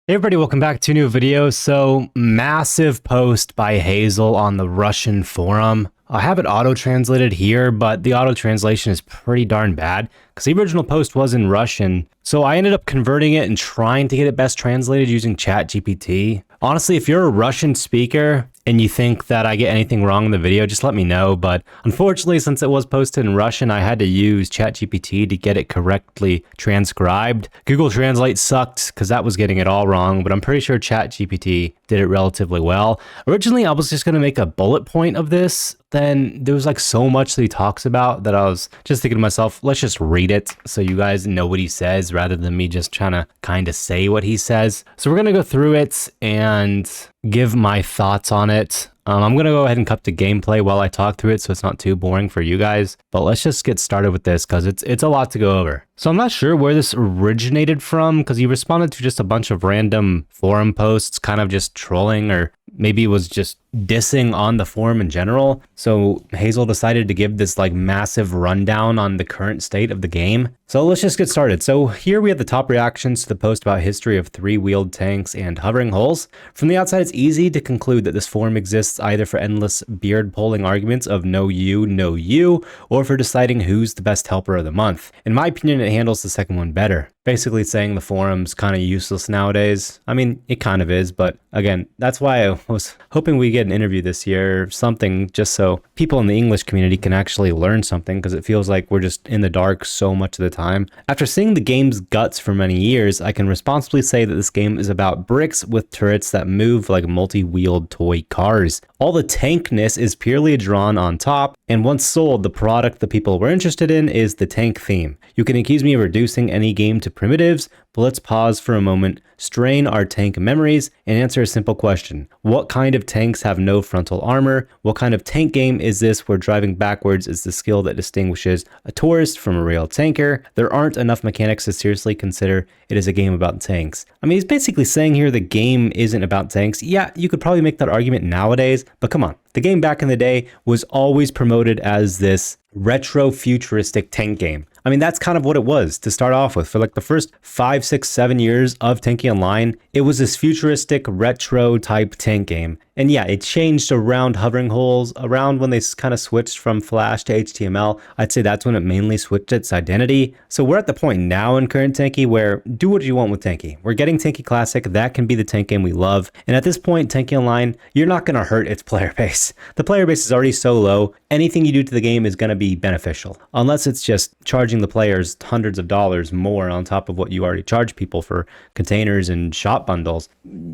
Hey everybody, welcome back to a new video. So, massive post by Hazel on the Russian forum. I have it auto-translated here, but the auto-translation is pretty darn bad because the original post was in Russian. So I ended up converting it and trying to get it best translated using ChatGPT. Honestly, if you're a Russian speaker and you think that I get anything wrong in the video, just let me know. But unfortunately, since it was posted in Russian, I had to use ChatGPT to get it correctly transcribed. Google Translate sucked because that was getting it all wrong, but I'm pretty sure ChatGPT did it relatively well. Originally, I was just going to make a bullet point of this. Then there was like so much that he talks about that I was just thinking to myself, let's just read it so you guys know what he says rather than me just trying to kind of say what he says. So we're going to go through it and give my thoughts on it. I'm going to go ahead and cut the gameplay while I talk through it so it's not too boring for you guys. But let's just get started with this because it's a lot to go over. So I'm not sure where this originated from because he responded to just a bunch of random forum posts, kind of just trolling, or maybe it was just dissing on the forum in general. So Hazel decided to give this like massive rundown on the current state of the game. So let's just get started. So here we have the top reactions to the post about history of three-wheeled tanks and hovering hulls. From the outside, it's easy to conclude that this forum exists either for endless beard-pulling arguments of no you, or for deciding who's the best helper of the month. In my opinion, it handles the second one better. Basically saying the forum's kind of useless nowadays. I mean, it kind of is, but again, that's why I was hoping we get an interview this year or something, just so people in the English community can actually learn something, because it feels like we're just in the dark so much of the time. After seeing the game's guts for many years, I can responsibly say that this game is about bricks with turrets that move like multi-wheeled toy cars. All the tankness is purely drawn on top, and once sold, the product the people were interested in is the tank theme. You can accuse me of reducing any game to primitives, but let's pause for a moment, strain our tank memories, and answer a simple question. What kind of tanks have no frontal armor? What kind of tank game is this where driving backwards is the skill that distinguishes a tourist from a real tanker? There aren't enough mechanics to seriously consider it is a game about tanks. I mean, he's basically saying here the game isn't about tanks. Yeah, you could probably make that argument nowadays, but come on. The game back in the day was always promoted as this retro futuristic tank game. I mean, that's kind of what it was to start off with. For like the first 5, 6, 7 years of Tanki Online, it was this futuristic retro type tank game. And yeah, it changed around hovering hulls, around when they kind of switched from Flash to HTML. I'd say that's when it mainly switched its identity. So we're at the point now in current Tanki where do what you want with Tanki. We're getting Tanki Classic. That can be the tank game we love. And at this point, Tanki Online, you're not going to hurt its player base. The player base is already so low. Anything you do to the game is going to be beneficial, unless it's just charging the players hundreds of dollars more on top of what you already charge people for containers and shop bundles.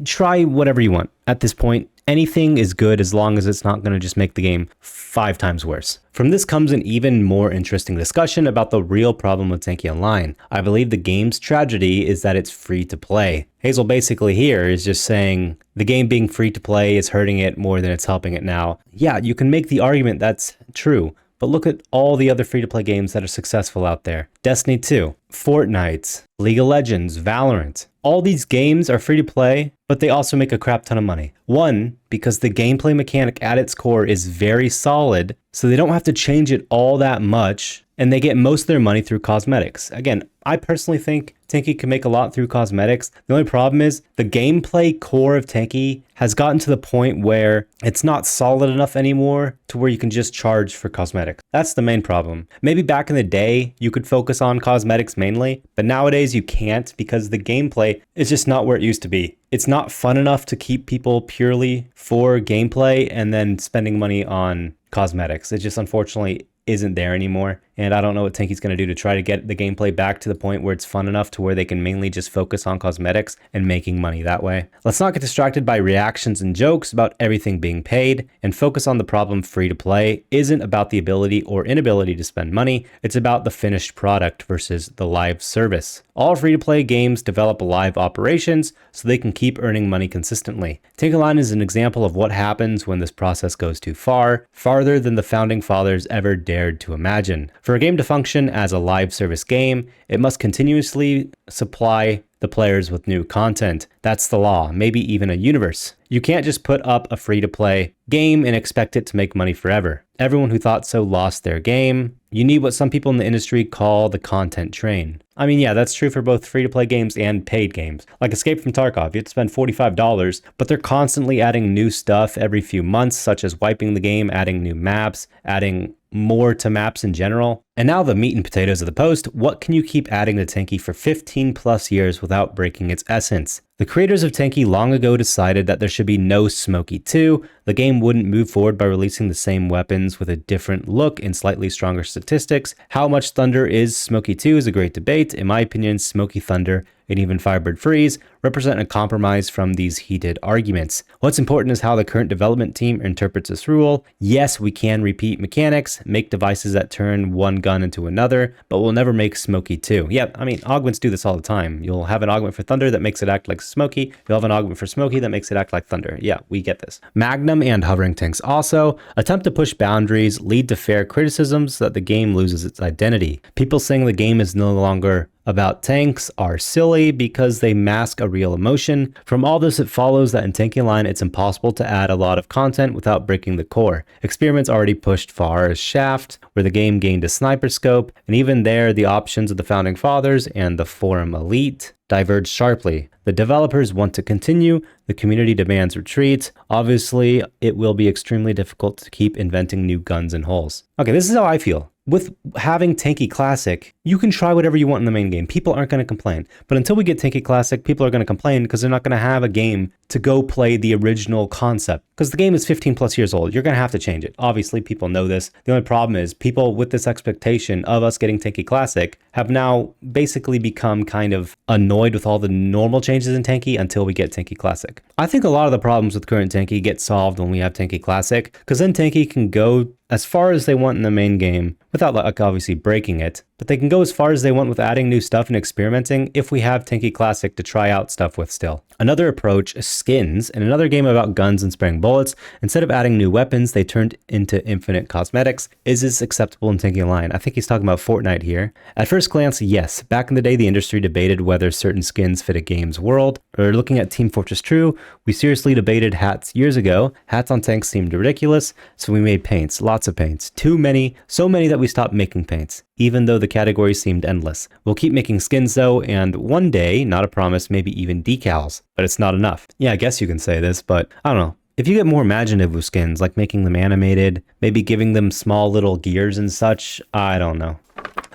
Try whatever you want. At this point, anything is good as long as it's not going to just make the game 5 times worse. From this comes an even more interesting discussion about the real problem with Tanki Online. I believe the game's tragedy is that it's free to play. Hazel basically here is just saying the game being free to play is hurting it more than it's helping it now. Yeah, you can make the argument that's true. But look at all the other free-to-play games that are successful out there. Destiny 2, Fortnite, League of Legends, Valorant. All these games are free to play, but they also make a crap ton of money. One, because the gameplay mechanic at its core is very solid, so they don't have to change it all that much, and they get most of their money through cosmetics. Again, I personally think Tanki can make a lot through cosmetics. The only problem is the gameplay core of Tanki has gotten to the point where it's not solid enough anymore to where you can just charge for cosmetics. That's the main problem. Maybe back in the day, you could focus on cosmetics mainly, but nowadays you can't because the gameplay is just not where it used to be. It's not fun enough to keep people purely for gameplay and then spending money on cosmetics. It just unfortunately isn't there anymore. And I don't know what Tanki's going to do to try to get the gameplay back to the point where it's fun enough to where they can mainly just focus on cosmetics and making money that way. Let's not get distracted by reactions and jokes about everything being paid and focus on the problem. Free to play isn't about the ability or inability to spend money. It's about the finished product versus the live service. All free to play games develop live operations so they can keep earning money consistently. Tanki Online is an example of what happens when this process goes too far, farther than the founding fathers ever dared to imagine. For a game to function as a live service game, it must continuously supply the players with new content. That's the law, maybe even a universe. You can't just put up a free-to-play game and expect it to make money forever. Everyone who thought so lost their game. You need what some people in the industry call the content train. I mean, yeah, that's true for both free-to-play games and paid games. Like Escape from Tarkov, you have to spend $45, but they're constantly adding new stuff every few months, such as wiping the game, adding new maps, adding more to maps in general. And now the meat and potatoes of the post, what can you keep adding to Tanki for 15 plus years without breaking its essence? The creators of Tanki long ago decided that there should be no Smokey 2. The game wouldn't move forward by releasing the same weapons with a different look and slightly stronger statistics. How much Thunder is Smokey 2 is a great debate. In my opinion, Smokey Thunder and even Firebird Freeze represent a compromise from these heated arguments. What's important is how the current development team interprets this rule. Yes, we can repeat mechanics, make devices that turn one gun into another, but we'll never make Smokey 2. Yeah, I mean, augments do this all the time. You'll have an augment for Thunder that makes it act like Smokey. You'll have an augment for Smokey that makes it act like Thunder. Yeah, we get this. Magnum and hovering tanks also attempt to push boundaries, lead to fair criticisms that the game loses its identity. People saying the game is no longer about tanks are silly because they mask a real emotion. From all this, it follows that in Tanki Online, it's impossible to add a lot of content without breaking the core. Experiments already pushed far as Shaft, where the game gained a sniper scope, and even there, the options of the Founding Fathers and the Forum Elite diverged sharply. The developers want to continue, the community demands retreat. Obviously, it will be extremely difficult to keep inventing new guns and holes. Okay, this is how I feel. With having Tanki Classic, you can try whatever you want in the main game. People aren't going to complain. But until we get Tanki Classic, people are going to complain because they're not going to have a game to go play the original concept. Because the game is 15 plus years old. You're going to have to change it. Obviously, people know this. The only problem is people with this expectation of us getting Tanki Classic have now basically become kind of annoyed with all the normal changes in Tanki until we get Tanki Classic. I think a lot of the problems with current Tanki get solved when we have Tanki Classic, because then Tanki can go as far as they want in the main game without like obviously breaking it, but they can go as far as they want with adding new stuff and experimenting if we have Tanki Classic to try out stuff with still. Another approach is skins. In another game about guns and spraying bullets, instead of adding new weapons, they turned into infinite cosmetics. Is this acceptable in Tanki Online? I think he's talking about Fortnite here. At first glance, yes. Back in the day, the industry debated whether certain skins fit a game's world. Or looking at Team Fortress True, we seriously debated hats years ago. Hats on tanks seemed ridiculous, so we made paints, lots of paints. Too many, so many that we stopped making paints, even though the category seemed endless. We'll keep making skins though, and one day, not a promise, maybe even decals, but it's not enough. Yeah, I guess you can say this, but I don't know. If you get more imaginative with skins, like making them animated, maybe giving them small little gears and such, I don't know.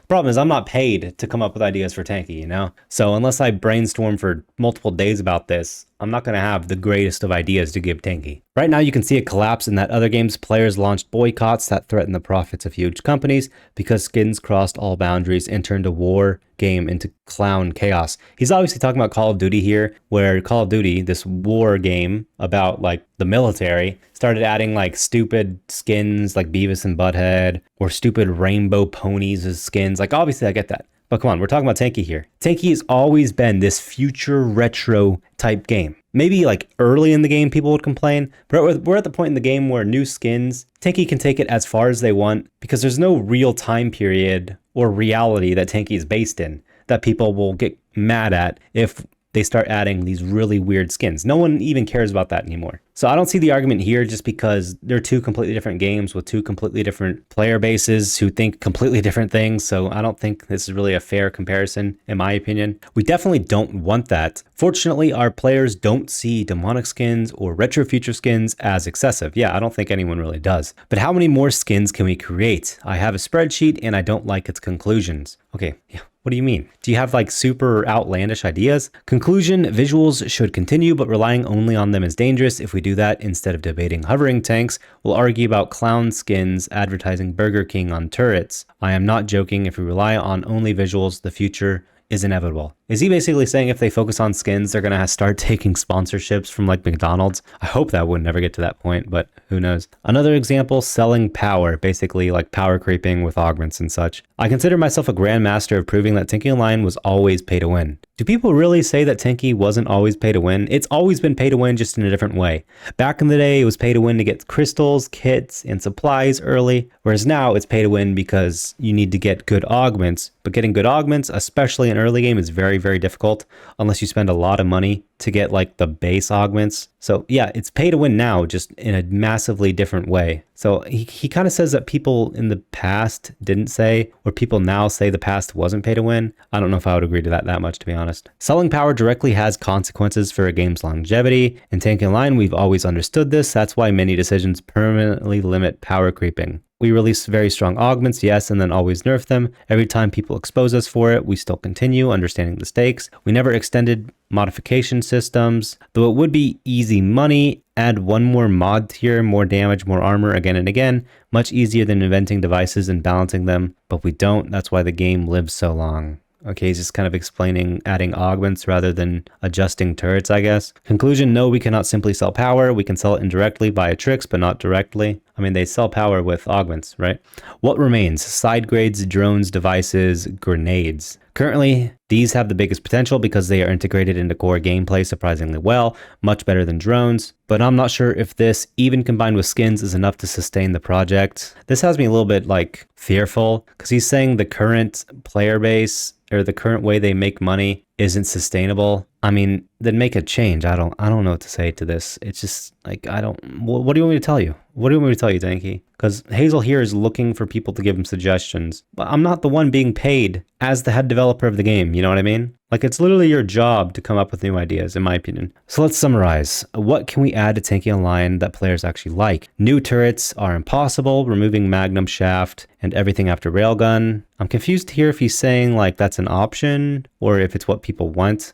Problem is, I'm not paid to come up with ideas for Tanki, you know? So unless I brainstorm for multiple days about this, I'm not going to have the greatest of ideas to give Tanki. Right now, you can see a collapse in that other games players launched boycotts that threaten the profits of huge companies because skins crossed all boundaries and turned a war game into clown chaos. He's obviously talking about Call of Duty here, where Call of Duty, this war game about like the military, started adding like stupid skins like Beavis and Butthead or stupid rainbow ponies as skins. Like obviously I get that. But come on, we're talking about Tanki here. Tanki has always been this future retro type game. Maybe like early in the game people would complain, but we're at the point in the game where new skins, Tanki can take it as far as they want because there's no real time period or reality that Tanki is based in that people will get mad at if they start adding these really weird skins. No one even cares about that anymore. So I don't see the argument here just because they're two completely different games with two completely different player bases who think completely different things. So I don't think this is really a fair comparison, in my opinion. We definitely don't want that. Fortunately, our players don't see demonic skins or retro future skins as excessive. Yeah, I don't think anyone really does. But how many more skins can we create? I have a spreadsheet and I don't like its conclusions. Okay, yeah. What do you mean? Do you have like super outlandish ideas? Conclusion, visuals should continue, but relying only on them is dangerous. If we do that instead of debating hovering tanks, we'll argue about clown skins advertising Burger King on turrets. I am not joking. If we rely on only visuals, the future is inevitable. Is he basically saying if they focus on skins, they're going to start taking sponsorships from like McDonald's? I hope that would never get to that point, but who knows? Another example, selling power, basically like power creeping with augments and such. I consider myself a grandmaster of proving that Tanki Online was always pay to win. Do people really say that Tanki wasn't always pay to win? It's always been pay to win, just in a different way. Back in the day, it was pay to win to get crystals, kits, and supplies early, whereas now it's pay to win because you need to get good augments. But getting good augments, especially in early game, is very very, very difficult unless you spend a lot of money to get like the base augments. So yeah, it's pay to win now, just in a massively different way. So he kind of says that people in the past didn't say, or people now say the past wasn't pay to win. I don't know if I would agree to that much, to be honest. Selling power directly has consequences for a game's longevity. In Tanki Online, we've always understood this. That's why many decisions permanently limit power creeping. We release very strong augments, yes, and then always nerf them. Every time people expose us for it, we still continue understanding the stakes. We never extended modification systems, though it would be easy money. Add one more mod tier, more damage, more armor again and again. Much easier than inventing devices and balancing them, but we don't. That's why the game lives so long. Okay, he's just kind of explaining adding augments rather than adjusting turrets, I guess. Conclusion, no, we cannot simply sell power. We can sell it indirectly via tricks, but not directly. I mean, they sell power with augments, right? What remains? Side grades, drones, devices, grenades. Currently, these have the biggest potential because they are integrated into core gameplay surprisingly well, much better than drones. But I'm not sure if this, even combined with skins, is enough to sustain the project. This has me a little bit like fearful because he's saying the current player base or the current way they make money isn't sustainable. I mean, then make a change. I don't know what to say to this. It's just like, what do you want me to tell you? What do you want me to tell you, Tanki? Because Hazel here is looking for people to give him suggestions. But I'm not the one being paid as the head developer of the game. You know what I mean? Like, it's literally your job to come up with new ideas, in my opinion. So let's summarize. What can we add to Tanki Online that players actually like? New turrets are impossible, removing Magnum Shaft and everything after Railgun. I'm confused here if he's saying like that's an option or if it's what people want.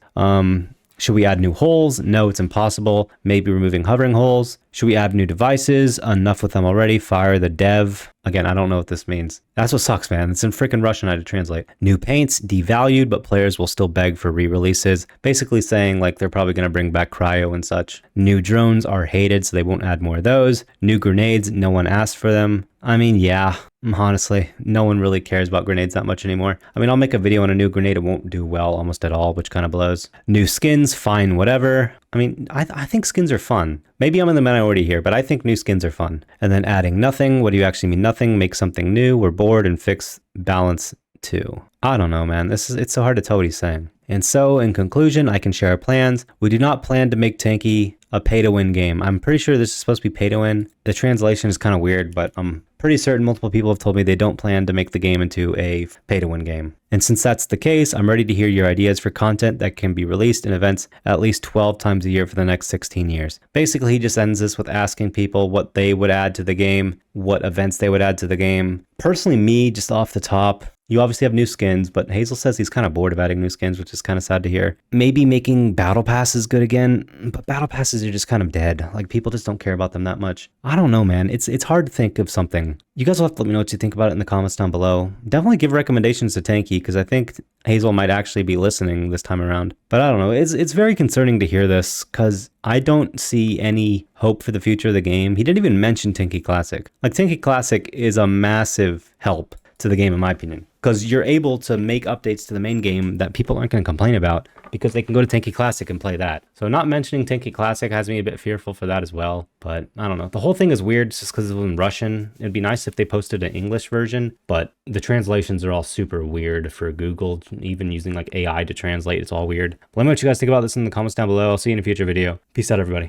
Should we add new holes? No, it's impossible. Maybe removing hovering holes. Should we add new devices? Enough with them already. Fire the dev. Again, I don't know what this means. That's what sucks, man. It's in freaking Russian. I had to translate. New paints, devalued, but players will still beg for re-releases. Basically saying like they're probably going to bring back cryo and such. New drones are hated, so they won't add more of those. New grenades, no one asked for them. I mean, yeah, honestly, no one really cares about grenades that much anymore. I mean, I'll make a video on a new grenade. It won't do well almost at all, which kind of blows. New skins, fine, whatever. I mean, I think skins are fun. Maybe I'm in the minority here, but I think new skins are fun. And then adding nothing. What do you actually mean nothing? Make something new. We're bored and fix balance too. I don't know, man. It's so hard to tell what he's saying. And so, in conclusion, I can share our plans. We do not plan to make Tanki a pay-to-win game. I'm pretty sure this is supposed to be pay-to-win. The translation is kind of weird, but I'm pretty certain multiple people have told me they don't plan to make the game into a pay-to-win game. And since that's the case, I'm ready to hear your ideas for content that can be released in events at least 12 times a year for the next 16 years. Basically, he just ends this with asking people what they would add to the game, what events they would add to the game. Personally, me, just off the top, you obviously have new skins, but Hazel says he's kind of bored of adding new skins, which is kind of sad to hear. Maybe making battle passes good again, but battle passes are just kind of dead. Like, people just don't care about them that much. I don't know, man. It's hard to think of something. You guys will have to let me know what you think about it in the comments down below. Definitely give recommendations to Tanki, because I think Hazel might actually be listening this time around. But I don't know. It's very concerning to hear this, because I don't see any hope for the future of the game. He didn't even mention Tanki Classic. Like, Tanki Classic is a massive help to the game, in my opinion, because you're able to make updates to the main game that people aren't going to complain about because they can go to Tanki Classic and play that. So not mentioning Tanki Classic has me a bit fearful for that as well, but I don't know. The whole thing is weird just because it was in Russian. It'd be nice if they posted an English version, but the translations are all super weird for Google, even using like AI to translate. It's all weird. Let me know what you guys think about this in the comments down below. I'll see you in a future video. Peace out, everybody.